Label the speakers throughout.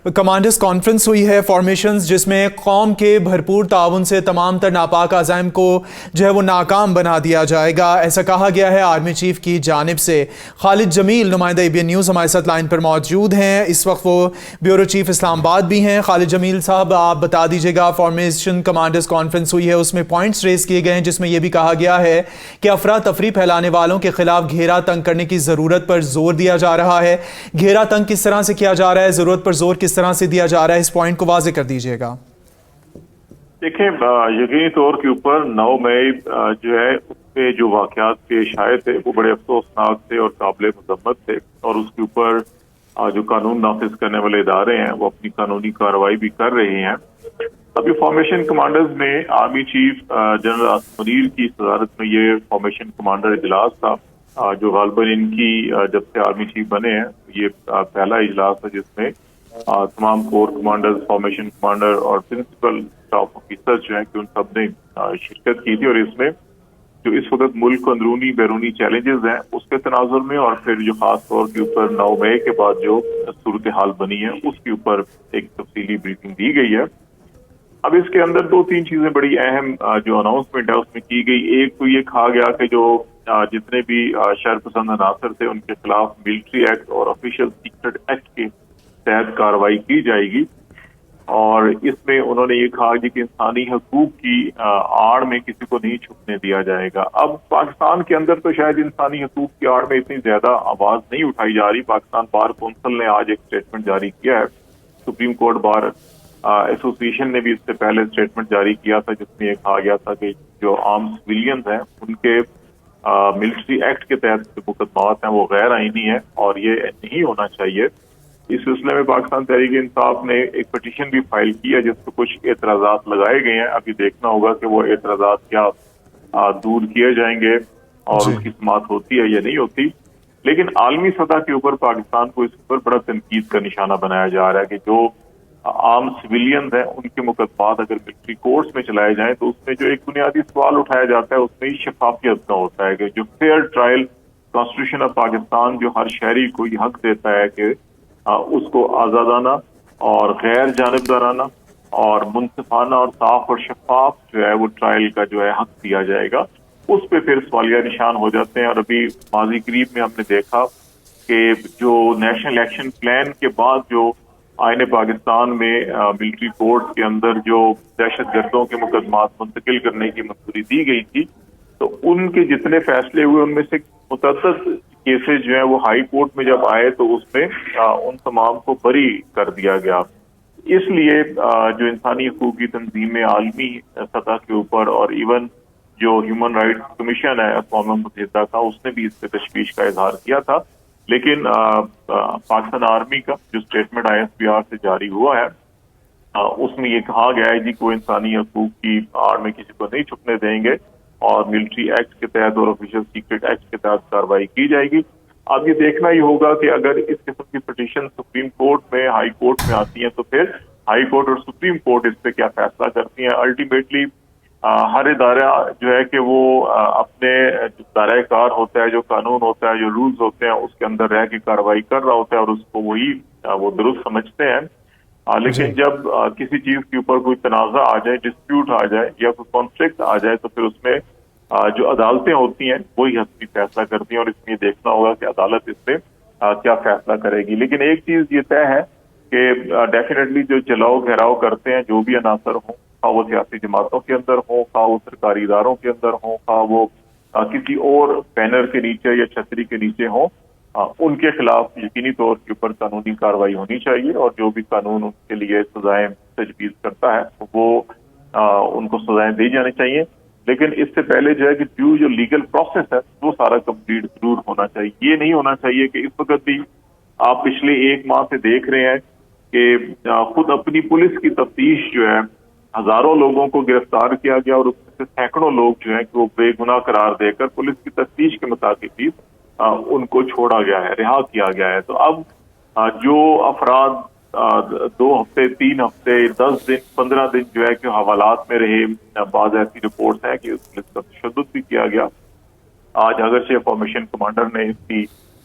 Speaker 1: Commanders conference ہوئی ہے formations, جس میں قوم کے بھرپور تعاون سے تمام تر ناپاک عزائم کو جو ہے وہ ناکام بنا دیا جائے گا، ایسا کہا گیا ہے آرمی چیف کی جانب سے۔ خالد جمیل نمائندہ ABN نیوز ہمارے ساتھ لائن پر موجود ہیں، اس وقت وہ بیورو چیف اسلام آباد بھی ہیں۔ خالد جمیل صاحب، آپ بتا دیجیے گا، فارمیشن کمانڈرز کانفرنس ہوئی ہے، اس میں پوائنٹس ریز کیے گئے ہیں، جس میں یہ بھی کہا گیا ہے کہ افراتفری پھیلانے والوں کے خلاف گھیرا تنگ کرنے کی ضرورت پر زور دیا جا رہا ہے۔ گھیرا تنگ کس طرح سے کیا جا رہا ہے، ضرورت پر زور کس طرح سے دیا جا رہا ہے، اس پوائنٹ کو واضح کر دیجیے گا۔
Speaker 2: دیکھیں، یقینی طور کے اوپر 9 مئی جو ہے اس پہ جو واقعات پیش آئے تھے وہ بڑے افسوسناک تھے اور قابل مذمت تھے، اور اس کے اوپر جو قانون نافذ کرنے والے ادارے ہیں وہ اپنی قانونی کارروائی بھی کر رہے ہیں۔ ابھی فارمیشن کمانڈرز میں army chief general Asif Munir کی صدارت میں یہ فارمیشن کمانڈر اجلاس تھا، جو غالباً ان کی جب سے آرمی چیف بنے ہیں یہ پہلا اجلاس تھا جس میں تمام کور کمانڈرز، فارمیشن کمانڈر اور پرنسپل اسٹاف آفیسر جو ہیں کہ ان سب نے شرکت کی تھی، اور اس میں جو اس وقت ملک کو اندرونی بیرونی چیلنجز ہیں اس کے تناظر میں، اور پھر جو خاص طور کے اوپر 9 مئی کے بعد جو صورتحال بنی ہے اس کے اوپر ایک تفصیلی بریفنگ دی گئی ہے۔ اب اس کے اندر 2-3 چیزیں بڑی اہم جو اناؤنسمنٹ ہے اس میں کی گئی۔ ایک تو یہ کہا گیا کہ جو جتنے بھی شر پسند عناصر تھے ان کے خلاف ملٹری ایکٹ اور آفیشل سیکرٹ ایکٹ کے تحت کارروائی کی جائے گی، اور اس میں انہوں نے یہ کہا کہ انسانی حقوق کی آڑ میں کسی کو نہیں چھپنے دیا جائے گا۔ اب پاکستان کے اندر تو شاید انسانی حقوق کی آڑ میں اتنی زیادہ آواز نہیں اٹھائی جا رہی۔ پاکستان بار کونسل نے آج ایک اسٹیٹمنٹ جاری کیا ہے، سپریم کورٹ بار ایسوسیشن نے بھی اس سے پہلے اسٹیٹمنٹ جاری کیا تھا جس میں یہ کہا گیا تھا کہ جو عام سویلینز ہیں ان کے ملٹری ایکٹ کے تحت جو مقدمات ہیں وہ غیر آئینی ہے اور یہ نہیں ہونا چاہیے۔ اس سلسلے میں پاکستان تحریک انصاف نے ایک پٹیشن بھی فائل کی ہے جس پہ کچھ اعتراضات لگائے گئے ہیں۔ ابھی دیکھنا ہوگا کہ وہ اعتراضات کیا دور کیے جائیں گے اور اس کی سماعت ہوتی ہے یا نہیں ہوتی، لیکن عالمی سطح کے اوپر پاکستان کو اس پر بڑا تنقید کا نشانہ بنایا جا رہا ہے کہ جو عام سویلینز ہیں ان کے مقدمات اگر ملٹری کورٹس میں چلائے جائیں تو اس میں جو ایک بنیادی سوال اٹھایا جاتا ہے اس میں شفافیت کا ہوتا ہے کہ جو fair trial constitution of Pakistan جو ہر شہری کو یہ حق دیتا ہے کہ اس کو آزادانہ اور غیر جانبدارانہ اور منصفانہ اور صاف اور شفاف جو ہے وہ ٹرائل کا جو ہے حق دیا جائے گا، اس پہ پھر سوالیہ نشان ہو جاتے ہیں۔ اور ابھی ماضی قریب میں ہم نے دیکھا کہ جو نیشنل ایکشن پلان کے بعد جو آئین پاکستان میں ملٹری کورٹ کے اندر جو دہشت گردوں کے مقدمات منتقل کرنے کی منظوری دی گئی تھی تو ان کے جتنے فیصلے ہوئے ان میں سے متعدد کیسز جو ہیں وہ ہائی کورٹ میں جب آئے تو اس میں ان تمام کو بری کر دیا گیا۔ اس لیے جو انسانی حقوق کی تنظیمیں عالمی سطح کے اوپر اور ایون جو ہیومن رائٹس کمیشن ہے اقوام متحدہ کا اس نے بھی اس سے تشویش کا اظہار کیا تھا، لیکن پاکستان آرمی کا جو اسٹیٹمنٹ ISPR سے جاری ہوا ہے اس میں یہ کہا گیا ہے جی کوئی انسانی حقوق کی آڑ میں کسی کو نہیں چھپنے دیں گے اور ملٹری ایکٹ کے تحت اور آفیشل سیکرٹ ایکٹ کے تحت کارروائی کی جائے گی۔ اب یہ دیکھنا ہی ہوگا کہ اگر اس قسم کی پٹیشن سپریم کورٹ میں ہائی کورٹ میں آتی ہیں تو پھر ہائی کورٹ اور سپریم کورٹ اس پہ کیا فیصلہ کرتی ہیں۔ الٹیمیٹلی ہر ادارہ جو ہے کہ وہ اپنے دائرہ کار ہوتا ہے، جو قانون ہوتا ہے، جو رولز ہوتے ہیں اس کے اندر رہ کے کارروائی کر رہا ہوتا ہے اور اس کو وہ درست سمجھتے ہیں، لیکن جب کسی چیز کے اوپر کوئی تنازع آ جائے، ڈسپیوٹ آ جائے یا کوئی کانفلکٹ آ جائے تو پھر اس میں جو عدالتیں ہوتی ہیں وہی حتمی فیصلہ کرتی ہیں، اور اس میں دیکھنا ہوگا کہ عدالت اس پہ کیا فیصلہ کرے گی۔ لیکن ایک چیز یہ طے ہے کہ ڈیفینیٹلی جو چلاؤ گھیراؤ کرتے ہیں جو بھی عناصر ہوں، خواہ وہ سیاسی جماعتوں کے اندر ہوں، خواہ وہ سرکاری اداروں کے اندر ہوں، خواہ وہ کسی اور بینر کے نیچے یا چھتری کے نیچے ہوں، ان کے خلاف یقینی طور کے اوپر قانونی کارروائی ہونی چاہیے، اور جو بھی قانون ان کے لیے سزائیں تجویز کرتا ہے وہ ان کو سزائیں دی جانی چاہیے۔ لیکن اس سے پہلے جو ہے کہ جو لیگل پروسیس ہے وہ سارا کمپلیٹ ضرور ہونا چاہیے۔ یہ نہیں ہونا چاہیے کہ اس وقت بھی آپ پچھلے 1 ماہ سے دیکھ رہے ہیں کہ خود اپنی پولیس کی تفتیش جو ہے ہزاروں لوگوں کو گرفتار کیا گیا اور اس میں سے سینکڑوں لوگ جو ہیں کہ وہ بے گناہ قرار دے کر پولیس کی تفتیش کے مطابق ہی ان کو چھوڑا گیا ہے، رہا کیا گیا ہے۔ تو اب جو افراد 2 ہفتے 3 ہفتے 10 دن 15 دن جو ہے کہ حوالات میں رہے، بعض ایسی رپورٹس ہیں کہ اس پولیس کا تشدد بھی کیا گیا۔ آج اگرچہ فارمیشن کمانڈر نے اس کی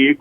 Speaker 2: 1